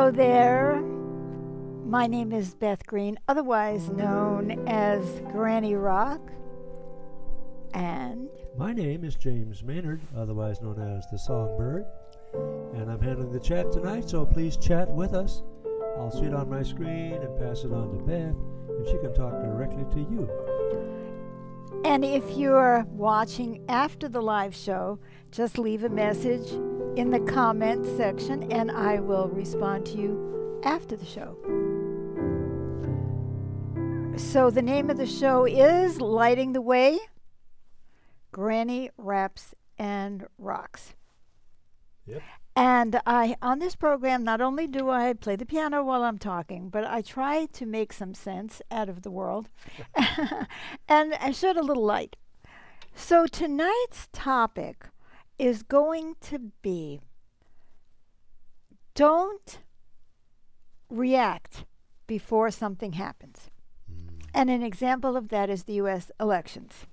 Hello there. My name is Beth Green, otherwise known as Granny Rock. And my name is James Maynard, otherwise known as the Songbird. And I'm handling the chat tonight, so please chat with us. I'll see it on my screen and pass it on to Beth, and she can talk directly to you. And if you're watching after the live show, just leave a message in the comments section and I will respond to you after the show. So the name of the show is Lighting the Way, Granny Raps and Rocks. Yep. And on this program, not only do I play the piano while I'm talking, but I try to make some sense out of the world and shed a little light. So tonight's topic is going to be, don't react before something happens. And an example of that is the U.S. elections.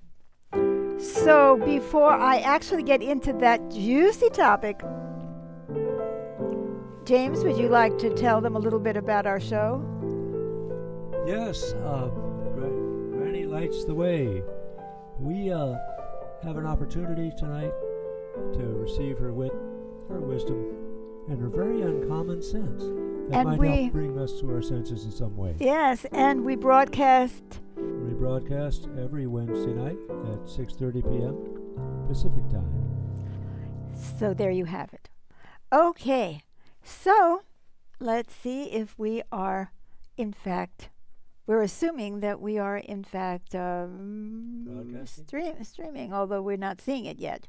So before I actually get into that juicy topic, James, would you like to tell them a little bit about our show? Yes, Granny Lights the Way. We have an opportunity tonight to receive her wit, her wisdom, and her very uncommon sense that might help bring us to our senses in some way. Yes, and we broadcast every Wednesday night at 6:30 p.m. Pacific time. So there you have it. Okay. So, let's see if we are, in fact, we're assuming that we are, in fact, streaming, although we're not seeing it yet.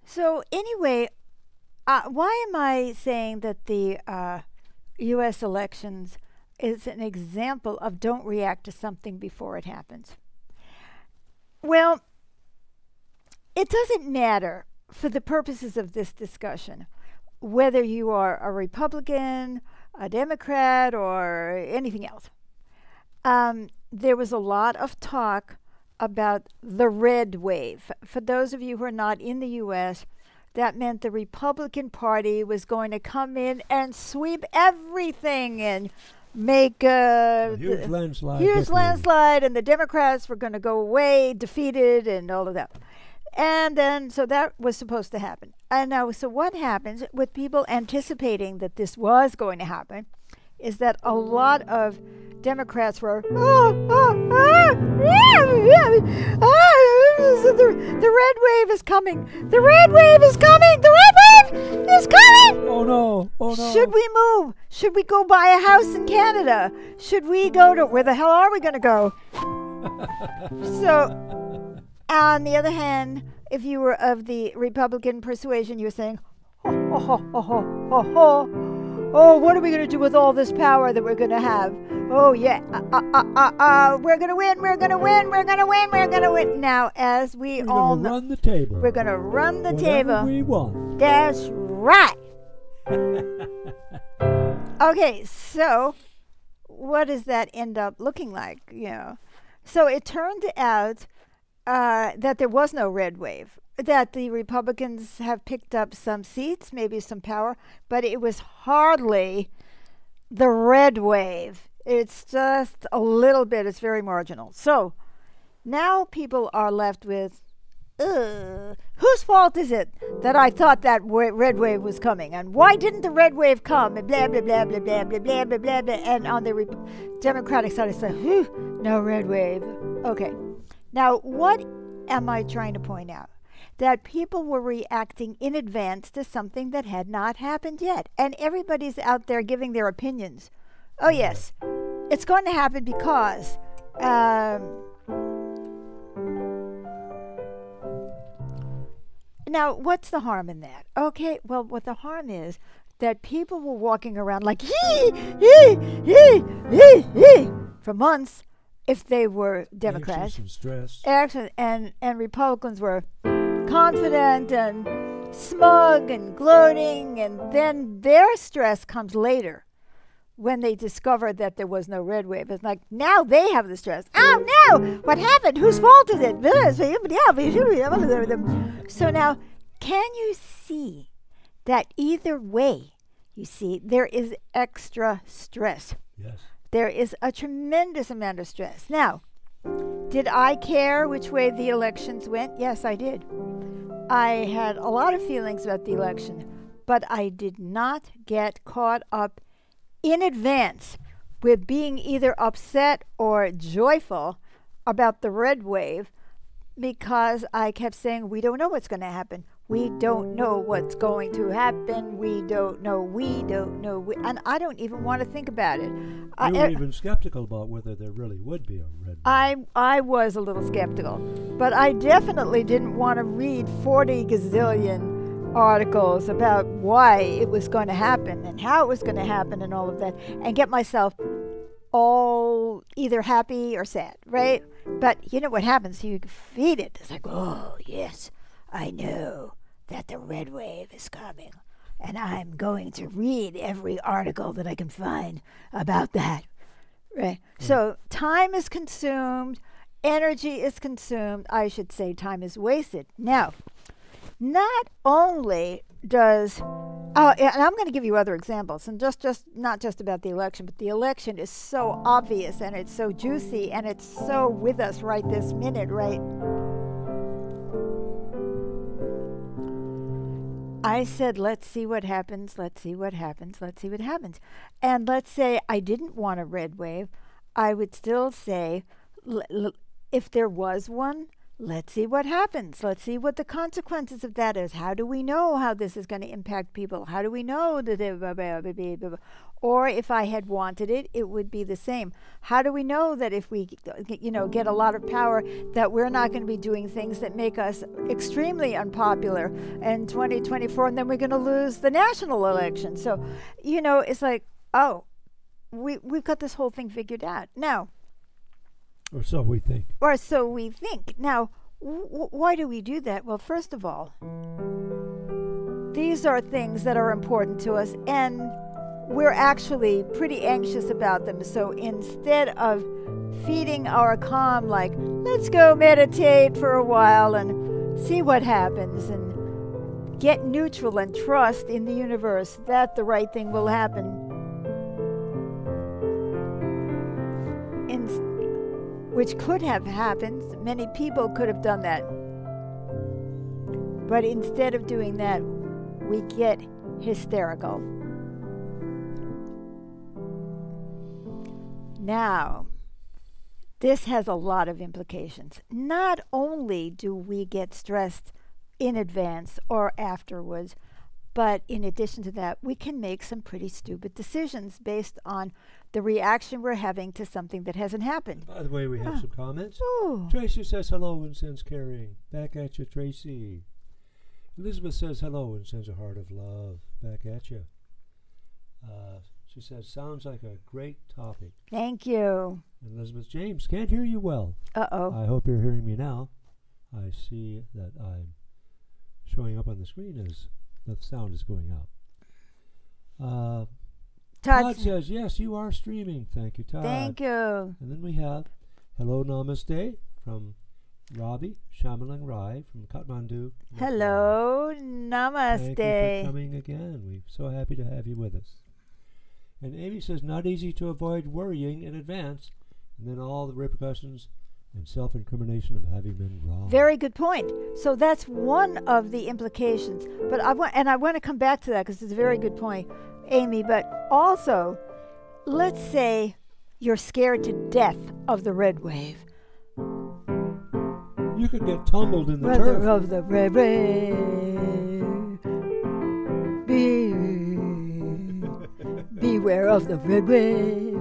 So, anyway, why am I saying that the U.S. elections is an example of don't react to something before it happens? Well, it doesn't matter for the purposes of this discussion whether you are a Republican, a Democrat, or anything else. There was a lot of talk about the red wave. For those of you who are not in the U.S., that meant the Republican Party was going to come in and sweep everything and make a huge landslide, and the Democrats were going to go away defeated and all of that. And then, so that was supposed to happen. And now, so what happens with people anticipating that this was going to happen is that a lot of Democrats were, the red wave is coming. The red wave is coming. The red wave is coming. Oh, no. Oh, no. Should we move? Should we go buy a house in Canada? Should we go to, where the hell are we going to go? So, on the other hand, if you were of the Republican persuasion, you were saying, oh, what are we going to do with all this power that we're going to have? Oh, yeah, we're going to win, we're going to win, we're going to win, we're going to win. Now, as we all know, run the table. We're going to run the Whatever table. We want. That's right. Okay, so what does that end up looking like? You know, so it turned out that there was no red wave, that the Republicans have picked up some seats, maybe some power, but it was hardly the red wave. It's just a little bit, it's very marginal. So now people are left with, whose fault is it that I thought that red wave was coming? And why didn't the red wave come? And blah, blah, blah, blah, blah, blah, blah, blah, blah, blah. And on the Democratic side, I said, no red wave. Okay. Now, what am I trying to point out? That people were reacting in advance to something that had not happened yet. And everybody's out there giving their opinions. Oh, yes, it's going to happen because now, what's the harm in that? Okay, well, what the harm is that people were walking around like, for months. If they were Democrats, and Republicans were confident and smug and gloating, and then their stress comes later when they discover that there was no red wave. It's like, now they have the stress. Oh no, what happened? Whose fault is it? So now, can you see that either way You see, there is extra stress. Yes. There is a tremendous amount of stress. Now, did I care which way the elections went? Yes, I did. I had a lot of feelings about the election, but I did not get caught up in advance with being either upset or joyful about the red wave, because I kept saying, we don't know what's going to happen. We don't know what's going to happen. We don't know. And I don't even want to think about it. You were even skeptical about whether there really would be a red wave. I was a little skeptical, but I definitely didn't want to read 40 gazillion articles about why it was going to happen and how it was going to happen and all of that, and get myself all either happy or sad, right? But you know what happens? You feed it. It's like, oh, yes, I know that the red wave is coming, and I'm going to read every article that I can find about that, right? So time is consumed, energy is consumed. I should say time is wasted. Now, not only does and I'm going to give you other examples, and just not just about the election, but the election is so obvious and it's so juicy and it's so with us right this minute, right? I said, let's see what happens, let's see what happens, let's see what happens. And let's say I didn't want a red wave, I would still say, if there was one, let's see what happens. Let's see what the consequences of that is. How do we know how this is going to impact people? How do we know that or if I had wanted it, it would be the same. How do we know that if we, get a lot of power, that we're not going to be doing things that make us extremely unpopular in 2024, and then we're going to lose the national election? So, it's like, oh, we've got this whole thing figured out now. Or so we think. Now, why do we do that? Well, first of all, these are things that are important to us, and we're actually pretty anxious about them. So instead of feeding our calm, like, let's go meditate for a while and see what happens and get neutral and trust in the universe that the right thing will happen, which could have happened. Many people could have done that. But instead of doing that, we get hysterical. Now, this has a lot of implications. Not only do we get stressed in advance or afterwards, but in addition to that, we can make some pretty stupid decisions based on the reaction we're having to something that hasn't happened. By the way, we have some comments. Ooh. Tracy says hello and sends caring. Back at you, Tracy. Elizabeth says hello and sends a heart of love. Back at you. She says, sounds like a great topic. Thank you. And Elizabeth James, can't hear you well. Uh-oh. I hope you're hearing me now. I see that I'm showing up on the screen as the sound is going out. Todd says, yes, you are streaming. Thank you, Todd. Thank you. And then we have hello, namaste from Ravi Shamalang Rai from Kathmandu. Hello, namaste. Thank you for coming again. We're so happy to have you with us. And Amy says, not easy to avoid worrying in advance, and then all the repercussions and self-incrimination of having been wrong. Very good point. So that's one of the implications. But I want to come back to that because it's a very good point, Amy. But also, let's say you're scared to death of the red wave. You could get tumbled in the turf. Of the red wave. Beware of the red wave.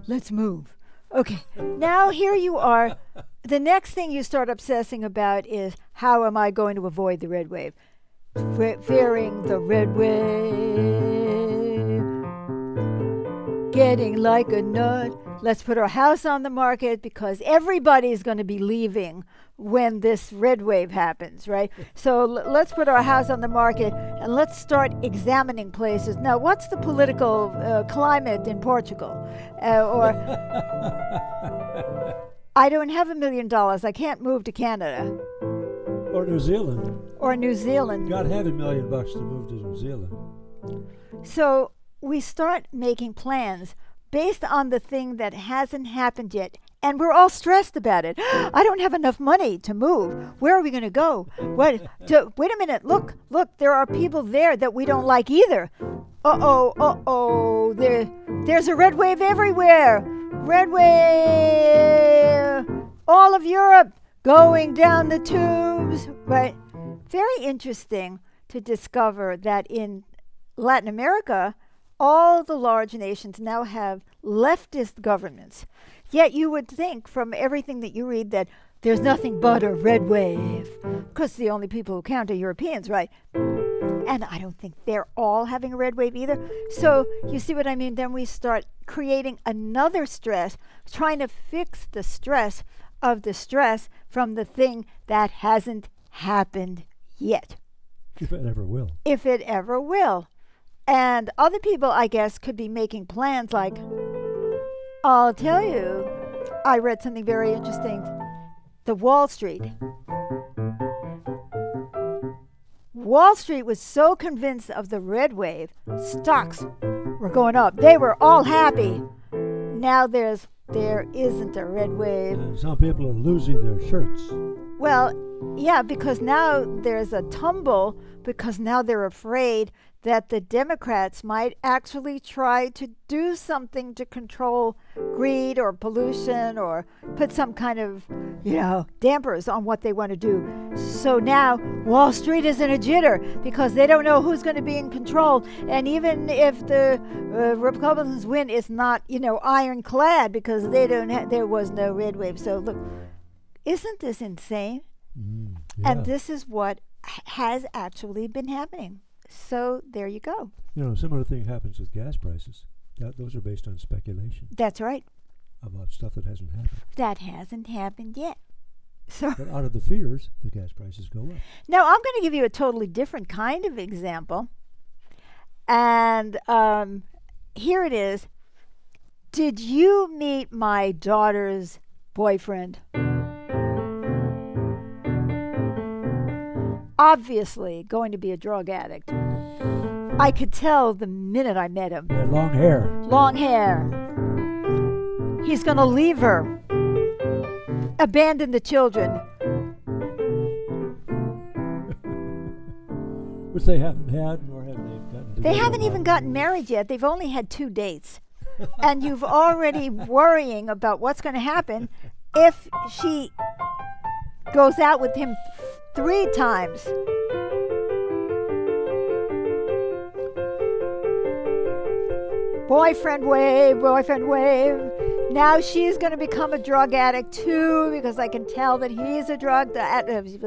Let's move. Okay, now here you are. The next thing you start obsessing about is, how am I going to avoid the red wave? Fearing the red wave. Getting like a nut. Let's put our house on the market because everybody's going to be leaving when this red wave happens, right? So let's put our house on the market and let's start examining places. Now, what's the political climate in Portugal? Or I don't have $1 million. I can't move to Canada. Or New Zealand. Or New Zealand. You got to have $1 million to move to New Zealand. So we start making plans based on the thing that hasn't happened yet. And we're all stressed about it. I don't have enough money to move. Where are we going to go? What? Wait a minute. Look. There are people there that we don't like either. Uh-oh. There's a red wave everywhere. Red wave. All of Europe going down the tubes. Right. Very interesting to discover that in Latin America, all the large nations now have leftist governments. Yet you would think from everything that you read that there's nothing but a red wave, because the only people who count are Europeans, right? And I don't think they're all having a red wave either. So you see what I mean? Then we start creating another stress, trying to fix the stress of the stress from the thing that hasn't happened yet. If it ever will. If it ever will. And other people, I guess, could be making plans like, I'll tell you, I read something very interesting. The Wall Street. Wall Street was so convinced of the red wave, stocks were going up. They were all happy. Now there isn't a red wave. Some people are losing their shirts. Well, yeah, because now there's a tumble, because now they're afraid that the Democrats might actually try to do something to control greed or pollution or put some kind of, dampers on what they want to do. So now Wall Street is in a jitter because they don't know who's going to be in control. And even if the Republicans win, it's not, ironclad because there was no red wave. So look, isn't this insane? Yeah. And this is what has actually been happening. So there you go. Similar thing happens with gas prices. Those are based on speculation. That's right. About stuff that hasn't happened. That hasn't happened yet. So but out of the fears, the gas prices go up. Now I'm going to give you a totally different kind of example. And here it is. Did you meet my daughter's boyfriend? Obviously going to be a drug addict. I could tell the minute I met him. He had long hair. Long hair. He's going to leave her. Abandon the children. Which they haven't had, nor have they gotten together. They haven't even gotten married yet. They've only had 2 dates. And you've already worrying about what's going to happen if she goes out with him 3 times. Boyfriend wave, boyfriend wave. Now she's going to become a drug addict too because I can tell that he's a drug addict.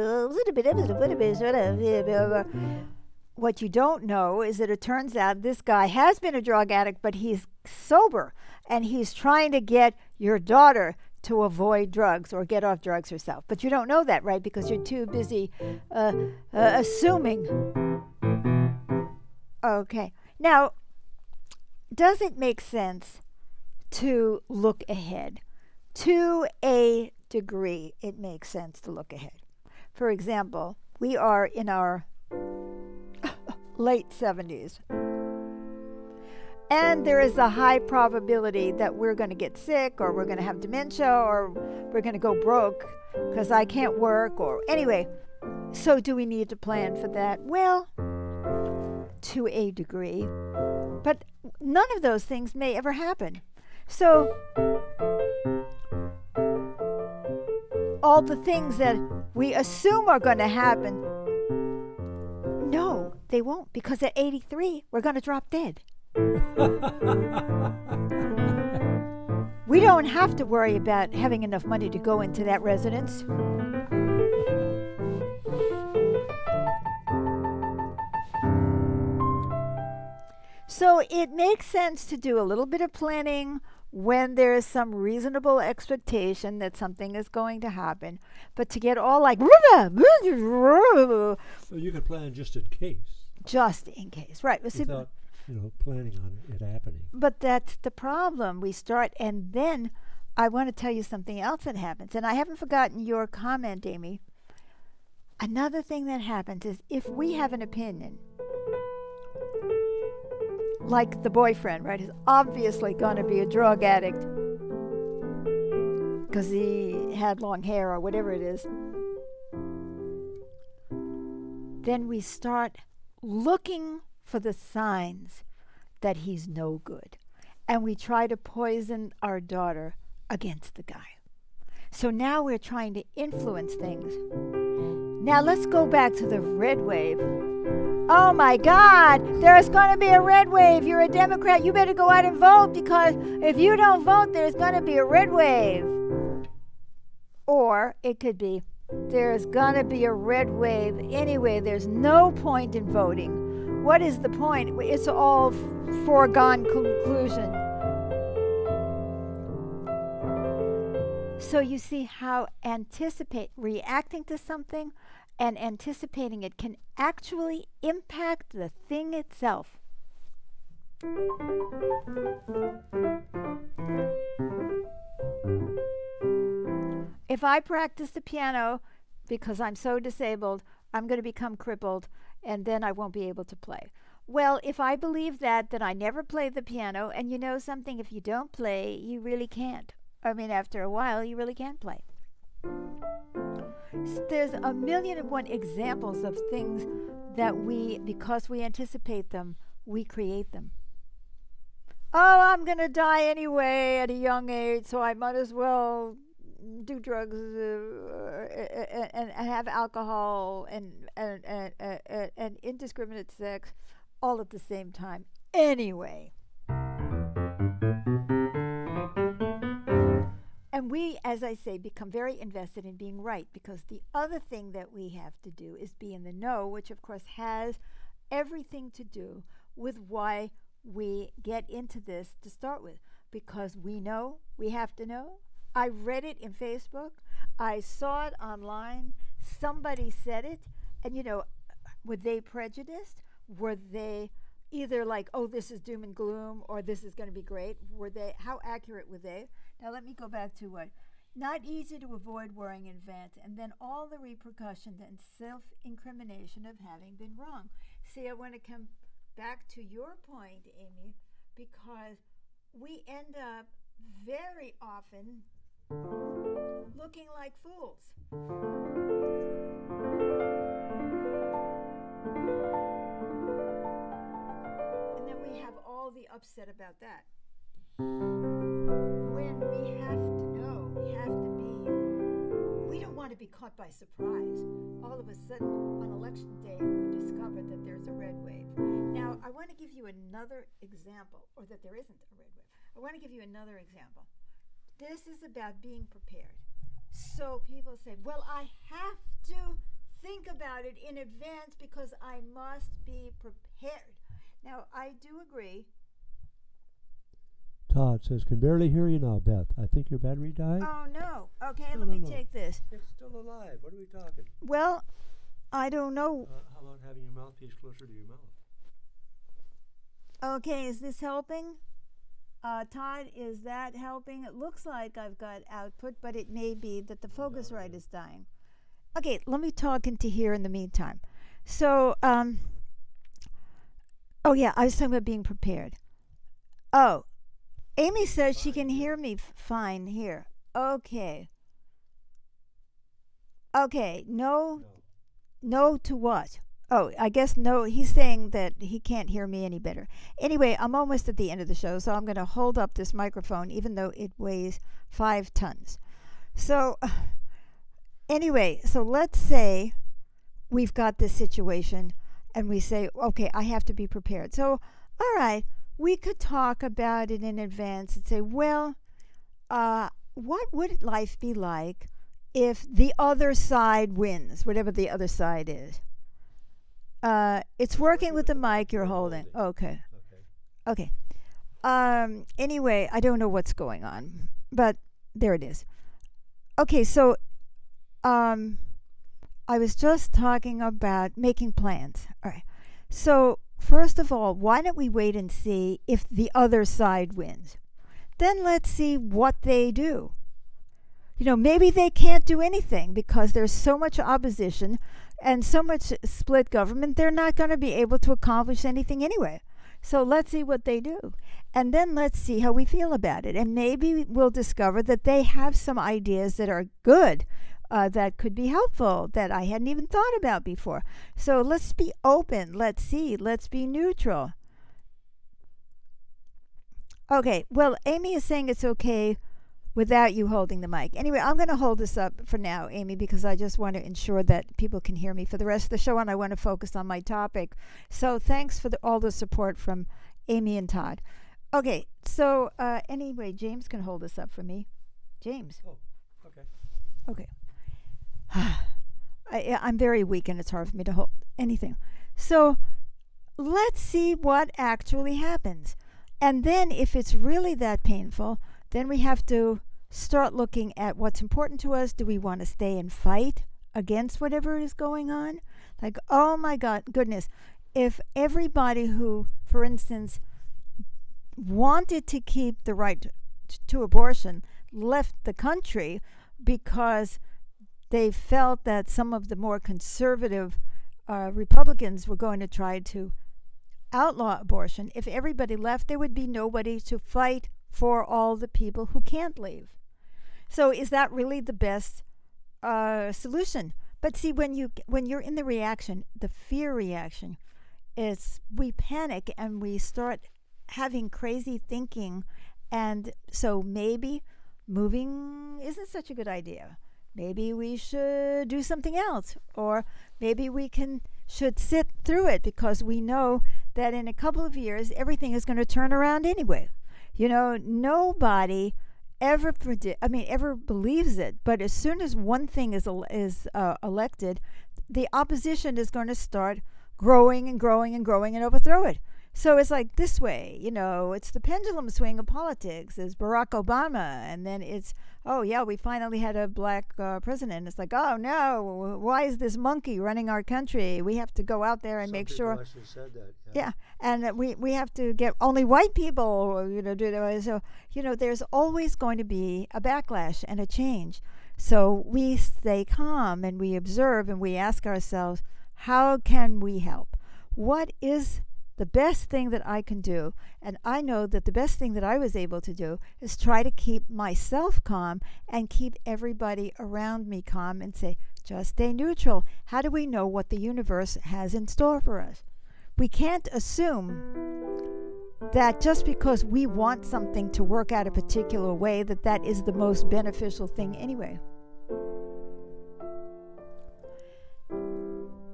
What you don't know is that it turns out this guy has been a drug addict, but he's sober and he's trying to get your daughter to avoid drugs or get off drugs herself. But you don't know that, right? Because you're too busy assuming. Okay. Now, does it make sense to look ahead? To a degree, it makes sense to look ahead. For example, we are in our late 70s. And there is a high probability that we're going to get sick or we're going to have dementia or we're going to go broke because I can't work or anyway. So do we need to plan for that? Well, to a degree. But none of those things may ever happen. So all the things that we assume are going to happen, no, they won't, because at 83, we're going to drop dead. We don't have to worry about having enough money to go into that residence. So it makes sense to do a little bit of planning when there is some reasonable expectation that something is going to happen. But to get all like... So you can plan just in case. Just in case, right. Without, planning on it happening. But that's the problem. We start, and then I want to tell you something else that happens. And I haven't forgotten your comment, Amy. Another thing that happens is if we have an opinion, like the boyfriend, right, is obviously going to be a drug addict because he had long hair or whatever it is, then we start looking for the signs that he's no good. And we try to poison our daughter against the guy. So now we're trying to influence things. Now let's go back to the red wave. Oh my God, there's going to be a red wave. You're a Democrat. You better go out and vote, because if you don't vote, there's going to be a red wave. Or it could be, there's going to be a red wave anyway. There's no point in voting. What is the point? It's all foregone conclusion. So you see how reacting to something and anticipating it can actually impact the thing itself. If I practice the piano because I'm so disabled, I'm going to become crippled, and then I won't be able to play. Well, if I believe that, then I never play the piano, and you know something, if you don't play, you really can't. I mean, after a while, you really can't play. So there's a million and one examples of things that because we anticipate them, we create them. Oh, I'm going to die anyway at a young age, so I might as well do drugs and have alcohol and indiscriminate sex all at the same time. Anyway. And we, as I say, become very invested in being right, because the other thing that we have to do is be in the know, which of course has everything to do with why we get into this to start with. Because we know, we have to know. I read it in Facebook. I saw it online. Somebody said it. And, you know, were they prejudiced? Were they either like, oh, this is doom and gloom, or this is going to be great? How accurate were they? Now let me go back to what? Not easy to avoid worrying in advance, and then all the repercussions and self-incrimination of having been wrong. See, I want to come back to your point, Amy, because we end up very often looking like fools. And then we have all the upset about that. When we have to know, we don't want to be caught by surprise. All of a sudden, on election day, we discover that there's a red wave. Now, I want to give you another example, or that there isn't a red wave. I want to give you another example. This is about being prepared. So people say, well, I have to think about it in advance because I must be prepared. Now, I do agree. Todd says, can barely hear you now, Beth. I think your battery died. Oh, no. Okay, let me take this. It's still alive. What are we talking? Well, I don't know. How about having your mouthpiece closer to your mouth? Okay, is this helping? Todd, is that helping? It looks like I've got output, but it may be that the Focusrite is dying. Okay, let me talk into here in the meantime. So, oh yeah, I was talking about being prepared. Oh, Amy says she can hear me fine here. Okay. Okay, no to what? Oh, I guess no. He's saying that he can't hear me any better. Anyway, I'm almost at the end of the show, so I'm going to hold up this microphone even though it weighs 5 tons. So anyway, so let's say we've got this situation and we say, okay, I have to be prepared. So, all right, we could talk about it in advance and say, well, what would life be like if the other side wins, whatever the other side is? It's working with the mic you're holding. Okay. Anyway, I don't know what's going on, but there it is. Okay, so I was just talking about making plans. All right. So first of all, why don't we wait and see if the other side wins? Then let's see what they do. You know, maybe they can't do anything because there's so much opposition and so much split government, they're not going to be able to accomplish anything anyway. So let's see what they do. And then let's see how we feel about it. And maybe we'll discover that they have some ideas that are good, that could be helpful, that I hadn't even thought about before. So let's be open. Let's see. Let's be neutral. Okay, well, Amy is saying it's okay without you holding the mic. Anyway, I'm going to hold this up for now, Amy, because I just want to ensure that people can hear me for the rest of the show, and I want to focus on my topic. So thanks for all the support from Amy and Todd. Okay, so anyway, James can hold this up for me. James. Oh, okay. Okay. I'm very weak, and it's hard for me to hold anything. So let's see what actually happens. And then if it's really that painful, then we have to start looking at what's important to us. Do we want to stay and fight against whatever is going on? Like, oh my goodness, if everybody who, for instance, wanted to keep the right to abortion left the country because they felt that some of the more conservative Republicans were going to try to outlaw abortion, if everybody left, there would be nobody to fight for all the people who can't leave. So is that really the best solution? But see, when you're in the reaction, the fear reaction, we panic and we start having crazy thinking, and so maybe moving isn't such a good idea. Maybe we should do something else, or maybe we should sit through it, because we know that in a couple of years everything is going to turn around anyway. You know, nobody ever believes it, but as soon as one thing is elected, the opposition is going to start growing and growing and growing and overthrow it. So it's like this way, you know, it's the pendulum swing of politics. It's Barack Obama, and then it's, oh yeah, we finally had a black president. It's like, oh no, why is this monkey running our country? We have to go out there and make sure. Some people actually said that. Yeah, and we have to get only white people, you know, do that. So, you know, there's always going to be a backlash and a change. So we stay calm and we observe and we ask ourselves, how can we help? What is the best thing that I can do? And I know that the best thing that I was able to do is try to keep myself calm and keep everybody around me calm and say, just stay neutral. How do we know what the universe has in store for us? We can't assume that just because we want something to work out a particular way, that is the most beneficial thing anyway.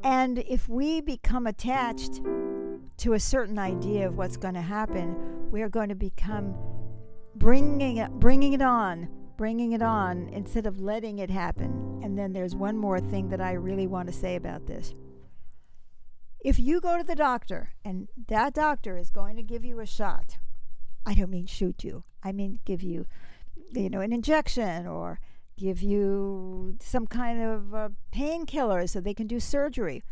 And if we become attached to a certain idea of what's going to happen, we're going to become bringing it on instead of letting it happen. And then there's one more thing that I really want to say about this. If you go to the doctor and that doctor is going to give you a shot, I don't mean shoot you, I mean give you, an injection, or give you some kind of painkiller so they can do surgery,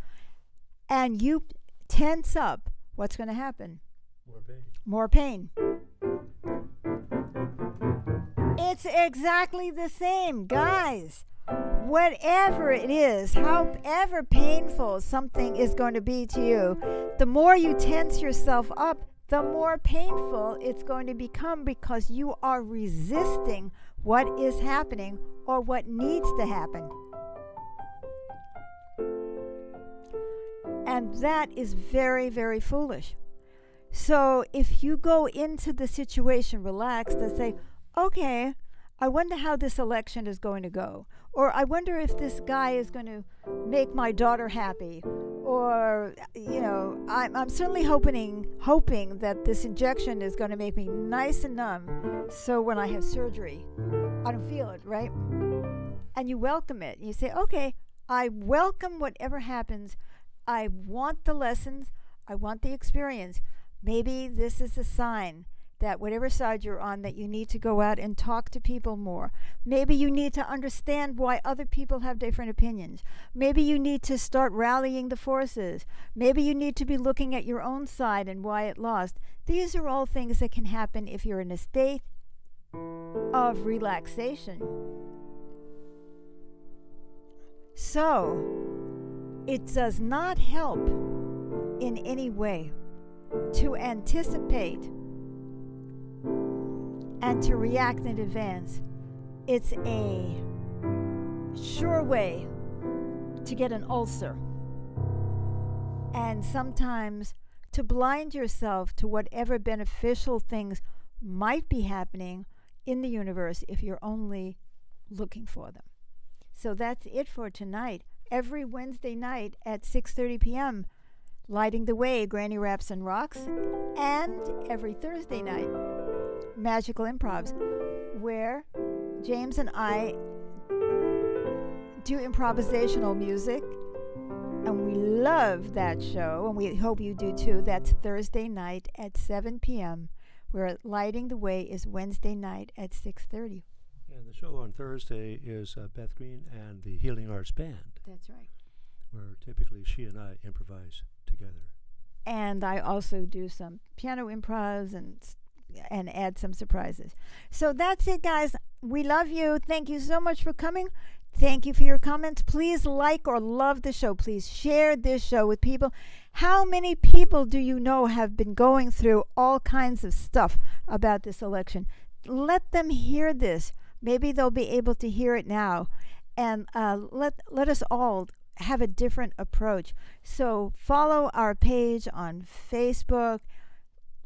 and you tense up, what's going to happen? More pain. It's exactly the same, guys. Whatever it is, however painful something is going to be to you, the more you tense yourself up, the more painful it's going to become, because you are resisting what is happening or what needs to happen. And that is very, very foolish. So if you go into the situation relaxed and say, okay, I wonder how this election is going to go, or I wonder if this guy is going to make my daughter happy, or I'm certainly hoping that this injection is going to make me nice and numb, so when I have surgery I don't feel it, right? And you welcome it. You say, okay, I welcome whatever happens. I want the lessons, I want the experience. Maybe this is a sign that whatever side you're on, that you need to go out and talk to people more. Maybe you need to understand why other people have different opinions. Maybe you need to start rallying the forces. Maybe you need to be looking at your own side and why it lost. These are all things that can happen if you're in a state of relaxation. So, it does not help in any way to anticipate and to react in advance, it's a sure way to get an ulcer. And sometimes to blind yourself to whatever beneficial things might be happening in the universe if you're only looking for them. So that's it for tonight. Every Wednesday night at 6:30 p.m., Lighting the Way, Granny Raps and Rocks, and every Thursday night, Magical Improvs, where James and I do improvisational music, and we love that show, and we hope you do too. That's Thursday night at 7 p.m., where Lighting the Way is Wednesday night at 6:30. And the show on Thursday is Beth Green and the Healing Arts Band. That's right. Where typically she and I improvise together. And I also do some piano improvs and add some surprises. So that's it, guys. We love you. Thank you so much for coming. Thank you for your comments. Please like or love the show. Please share this show with people. How many people do you know have been going through all kinds of stuff about this election? Let them hear this. Maybe they'll be able to hear it now. And let us all have a different approach. So follow our page on Facebook.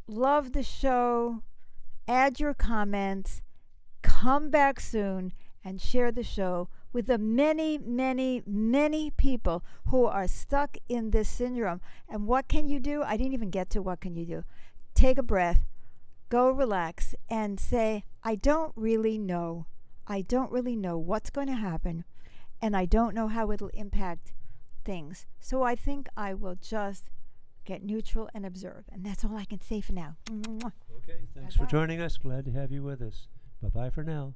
Love the show. Add your comments. Come back soon and share the show with the many, many, many people who are stuck in this syndrome. And what can you do? I didn't even get to what can you do. Take a breath. Go relax and say, I don't really know. I don't really know what's going to happen, and I don't know how it'll impact things. So I think I will just get neutral and observe. And that's all I can say for now. Okay, thanks for joining us. Glad to have you with us. Bye-bye for now.